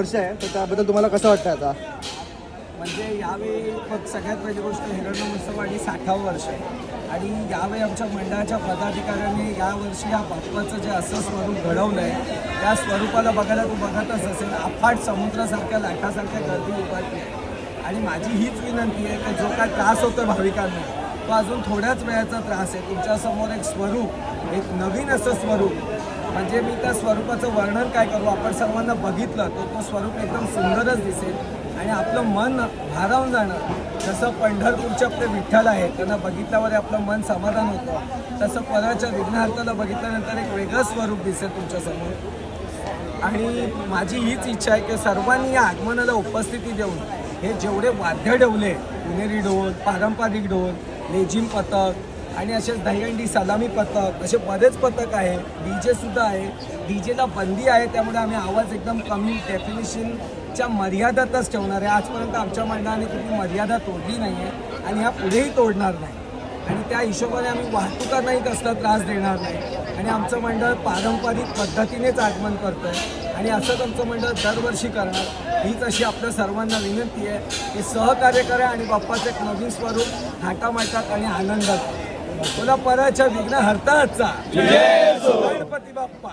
वर्ष आहे, तर त्याबद्दल तुम्हाला कसं वाटतं आता? म्हणजे यावेळी सगळ्यात पहिली गोष्ट हिरण्यमत्सवाडी 60वं वर्ष आहे आणि यावेळी आमच्या मंडळाच्या पदाधिकाऱ्यांनी यावर्षी या बाप्पाचं जे असं स्वरूप घडवलं आहे त्या स्वरूपाला बघायला तू बघतच असेल, अफाट समुद्रासारख्या लाटासारख्या गर्दी उभारली आहे आणि माझी हीच विनंती आहे की जो काय त्रास होतो भाविकांना तो अजून थोड्याच वेळाचा त्रास आहे. तुमच्यासमोर एक स्वरूप, एक नवीन असं स्वरूप, म्हणजे मी त्या स्वरूपाचं वर्णन काय करू, आपण सर्वांना बघितलं तर तो स्वरूप एकदम सुंदरच दिसेल आणि आपलं मन भारावून जाणार. जसं पंढरपूरचे आपले विठ्ठल आहेत, त्यांना बघितल्यावर आपलं मन समाधान होतं, तसं परळच्या विघ्नहर्त्याला बघितल्यानंतर एक वेगळं स्वरूप दिसेल तुमच्यासमोर. आणि माझी हीच इच्छा आहे की सर्वांनी या आगमनाला उपस्थिती देऊन हे जेवढे वाद्य ठेवले, पुणेरी ढोल, पारंपरिक ढोल, लेझिम पथक आणि असेच दहीहंडी सलामी पथक, असे बरेच पथक आहे, DJ सुद्धा आहे. DJला बंदी आहे, त्यामुळे आम्ही आवाज एकदम कमी डेफिनेशनच्या मर्यादातच ठेवणार आहे. आजपर्यंत आमच्या मंडळाने कुठली मर्यादा तोडली नाही आहे आणि ह्या पुढेही तोडणार नाही आणि त्या हिशोबाने आम्ही वाहतुकांनाही कसला त्रास देणार नाही आणि आमचं मंडळ पारंपरिक पद्धतीनेच आगमन करतं आहे आणि असंच आमचं मंडळ दरवर्षी करणार. हीच अशी आपल्या सर्वांना विनंती आहे की सहकार्य करा आणि बाप्पाचं एक नवीन स्वरूप थाटामाटात आणि आनंदात तुला परळच्या विघ्नहर्त्याचा गणपती बाप्पा.